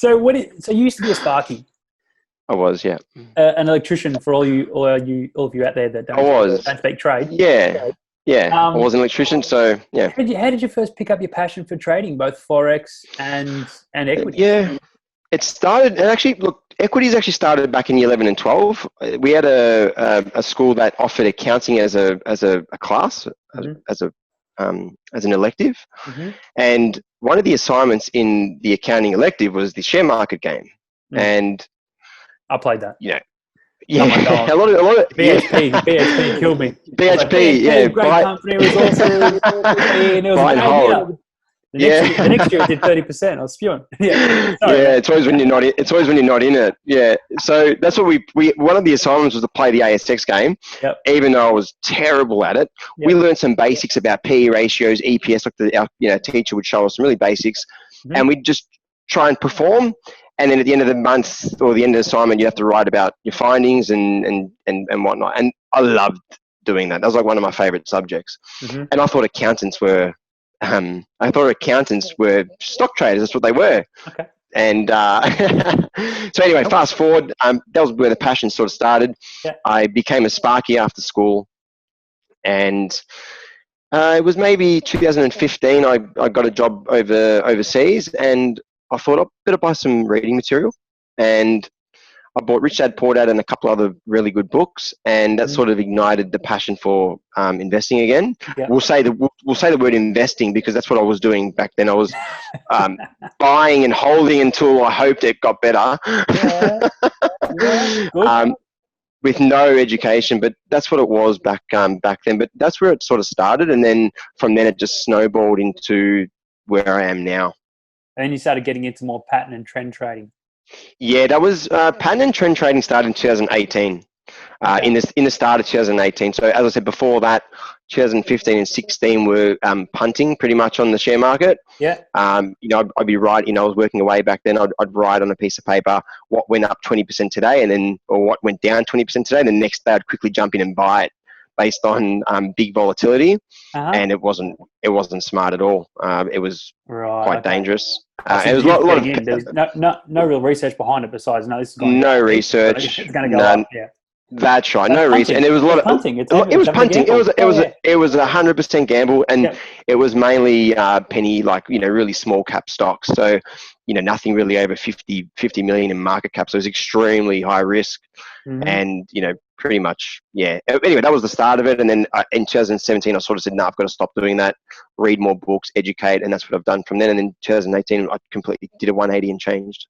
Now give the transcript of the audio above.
So so you used to be a Sparky, I was, yeah. an electrician for all of you out there that don't speak trade. Yeah. I was an electrician, so yeah. How did you first pick up your passion for trading, both Forex and equities? Yeah. It started, and actually, look, equities actually started back in year 11 and 12. We had a school that offered accounting as a class, as an elective. And one of the assignments in the accounting elective was the share market game. And I played that. Yeah. A lot of BHP killed me. BHP, great company, resources, and it was buy and hold. The next year it did 30%. I was spewing. It's always when you're not in. It's always when you're not in it. Yeah. So that's what we one of the assignments was to play the ASX game. Yep. Even though I was terrible at it, we learned some basics about PE ratios, EPS. Like our teacher would show us some really basics, and we'd just try and perform. And then at the end of the month or the end of the assignment, you have to write about your findings and whatnot. And I loved doing that. That was like one of my favorite subjects. And I thought accountants were stock traders. That's what they were. Okay. And so anyway, fast forward. That was where the passion sort of started. Yeah. I became a Sparky after school, and it was maybe 2015. I got a job overseas, and I thought I'd better buy some reading material, and I bought Rich Dad Poor Dad and a couple other really good books, and that sort of ignited the passion for investing again. Yeah. We'll say the word investing because that's what I was doing back then. I was buying and holding until I hoped it got better. With no education, but that's what it was back then. But that's where it sort of started, and then from then it just snowballed into where I am now. And then you started getting into more pattern and trend trading. Yeah, that was pattern and trend trading started in 2018. In the start of 2018. So as I said before that, 2015 and 16 were punting pretty much on the share market. Yeah. I'd be writing. I was working away back then. I'd write on a piece of paper what went up 20% today, or what went down 20% today. And the next day I'd quickly jump in and buy it based on big volatility. And it wasn't smart at all. It was quite dangerous. It was a lot of there was no real research behind it besides this is going no research. It's going to go up. Yeah. That's right. No research, and it was a lot of punting. It was punting. It was 100% gamble, and it was mainly penny, really small cap stocks. So, nothing really over 50 million in market cap. So it was extremely high risk, and pretty much, yeah. Anyway, that was the start of it, and then in 2017, I sort of said, "No, I've got to stop doing that. Read more books, educate," and that's what I've done from then. And in 2018, I completely did a 180 and changed.